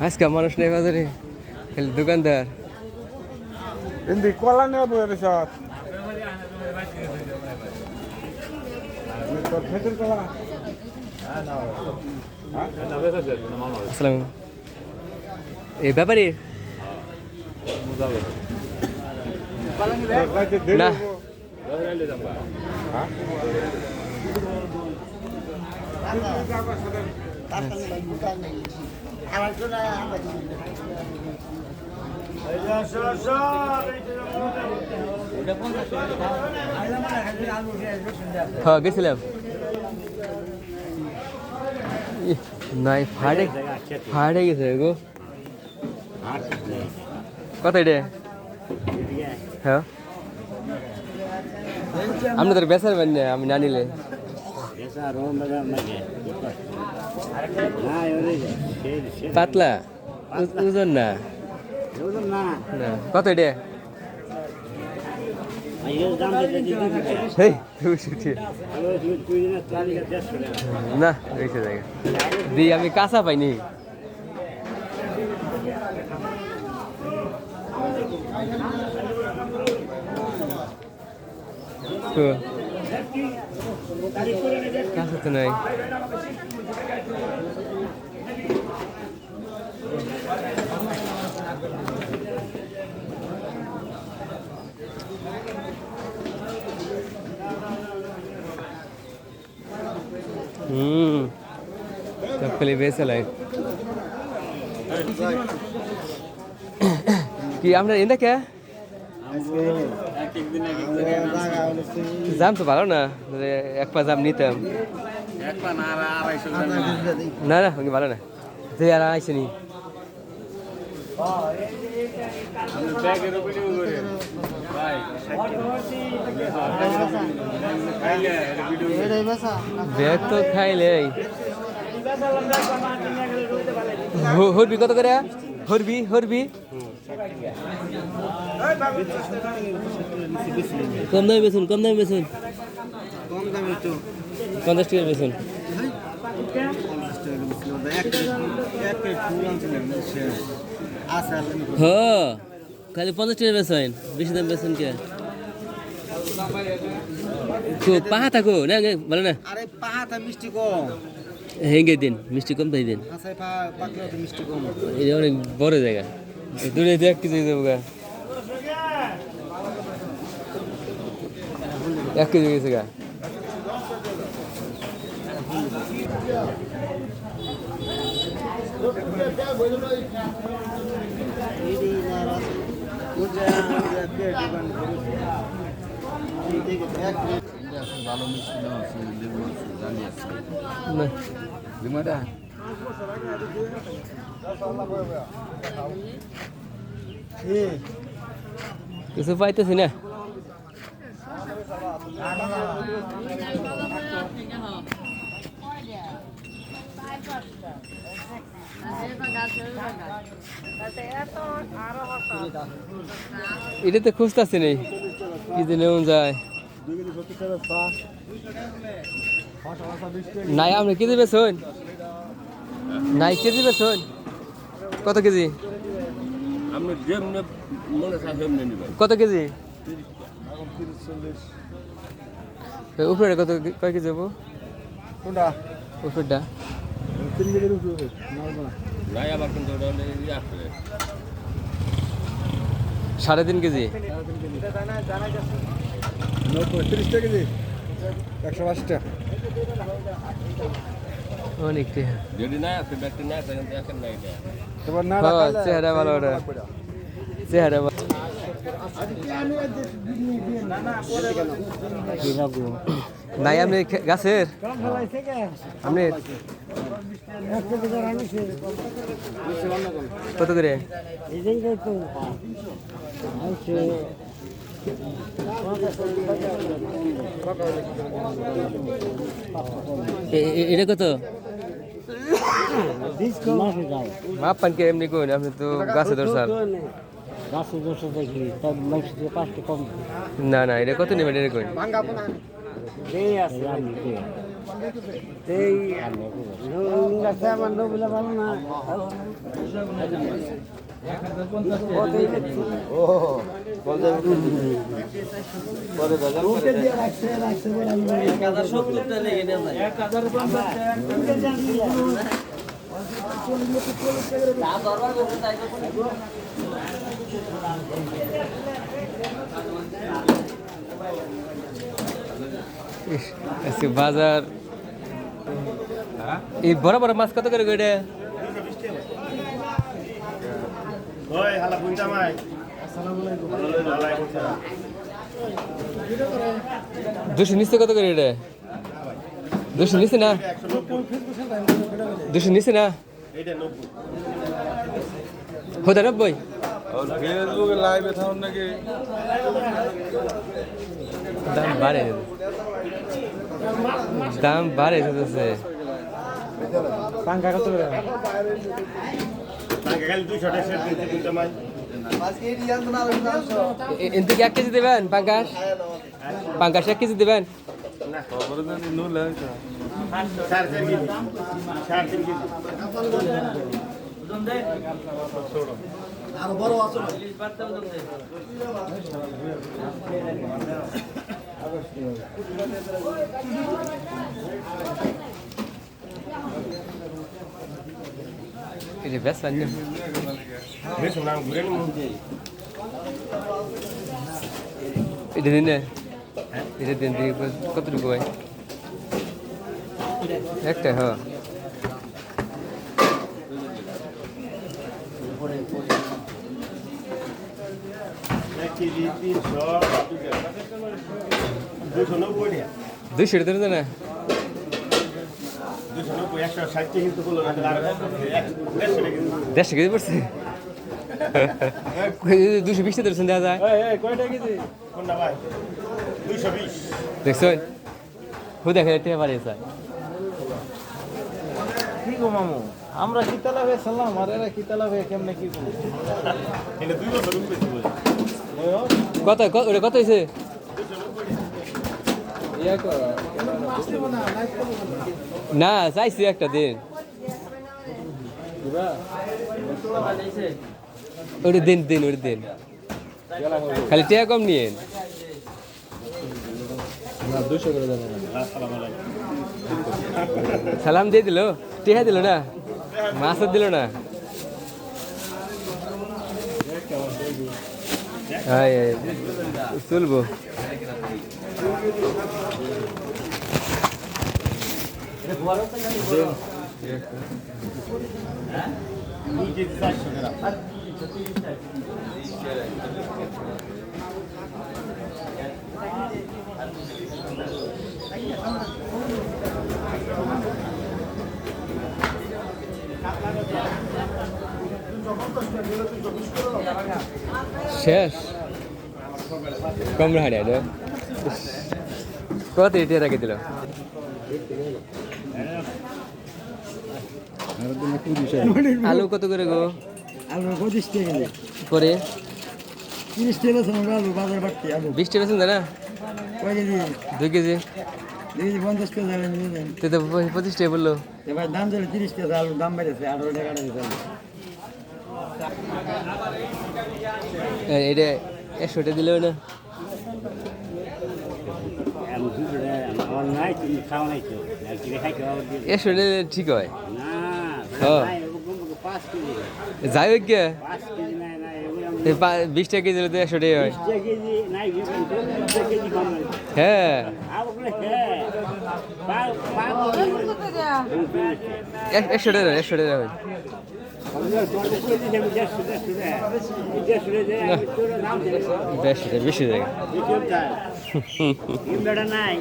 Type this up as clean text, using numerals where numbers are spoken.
আজকে মানুষ নেই বাজারে, খালি দোকানদার। হিন্দি কলা নেওয়া বইয়ের সাথ আসসালাম। এই ব্যাপারে না হ্যাঁ গেছিলাম। নাই ফাড়ে ফাড়ে গেছে গো। কত এটা? হ্যাঁ আপনি তোর বেসার বান্য আমি না নিলে পাতলা ওজন না। কত এটা? না দিই আমি কাঁচা পাইনি। কাঁচা তো নাই। चप्पल बेच कि আমরা এনে কে জাম তো ভালো না, এক পা জাম নিতাম। না না ভালো না, যে আর আইসনি ব্যাগ তো খাইলে। হরবি কত করে? হরবি হরবি কম দামে বেচুন, কম দামে বেচুন, 50 টাকা বেচুন। হ্যাঁ খালি 50 টাকা বেচেন, বেশি দাম বেচুন কে? পাহা থাকো না ভালো না। আরে পাহাড়টা মিষ্টি কম হেঙ্গে দিন, মিষ্টি কম তাই দিন। মিষ্টি কম এটা অনেক বড় জায়গা, দূরে দেখ কিছু দেবো গা। 1 কেজি গেছে গা। ভালো মিষ্টি না আছে, জানি আছে না লিমাটা কিছু পাইতেছি না। এটা তো খুঁজতেছি নেই, কি যে নেওয়া যায়। নাই আপনি কেজি বেচুন, নাই কেজি বেচুন। কত কেজি? কত কেজি? উপরে কত কয় কেজি যাবো? উপরটা 3.5 কেজি। 30 টাকা কেজি, 180 টাকা। অনেক তোমার না চেহারা ভালো, চেহারা ভালো। নাই আপনি গাছের আপনি কত করে? এটা কত? মাপ পান কে এমনি কোন, আপনি তো গাছে ধরছেন। না না এটা কত নেবেন? এটা কোন এই গাছে আমার নবুলা ভালো না আজকে বাজার এই বড় বড় মাছ কত করে গেড়ে? দুশো নিচে কত করে এটা? দুশো নিচে না, দুশো নিচে না, হতে 90। ফেসবুকে লাইভে থাকুন নাকি? দাম বাড়ে, দাম বাড়ে যেতেছে। পাঙ্কা কত করে? এতে কি 1 কেজি দেবেন? পাঙ্কাশ পাঙ্কাশ 1 কেজি দেবেন? এটা বেশ না, এটা দিন না, এটা দিন দিয়ে কতটুকু হয়? একটা, হ্যাঁ। দুইশো দেন না, 150 কেজি পড়ছে। 220 ধরছেন, দেওয়া যায়? দেখছেন, হু দেখে টেয়া পারে স্যার। কি গো মামু, আমরা কিতালা হয়ে সালাম আর এরা কিতালা হয়ে কেমনে কি করব? কত ওটা কত হয়েছে? না চাইছি একটা দিন, ওটা দিন দিন, ওটা দিন, খালি টেয়া কম নিয়েন। সালাম দিয়ে দিল, টেহা দিল না, মাছও দিল না। চলবো শেষ কমরা হারিয়ে দেয়। কত এটা রেখে দিল? আলু কত করে গো? আলু 25 টাকা করে 30 টাকা সময় আলু বাজার বাড়তি আলু 20 টাকা বেছেন না? কয় কেজি? 2 কেজি 50 টাকা যাবেন নিলেন তো 25 টাকা বললো। এবার দাম চলে 30 টাকা, আলুর দাম বেড়েছে 18 টাকা দিতে হবে। এটা 100 টাকা দিলেও না? আমার নাই, তুমি খাও নাই তো, খাই খাওয়া 100 টাকা ঠিক হয়। না হ্যাঁ 5 কেজি, যাই হোক গে 5 কেজি নাই নাই 20 টাকা কেজি দিলে তো 100 টাকা হয়। 20 কেজি নাই, 20 কেজি কম নাই। হ্যাঁ আবুলে হ্যাঁ পা 100 টাকা 100 টাকা হয়। বেশি জায়গা নাই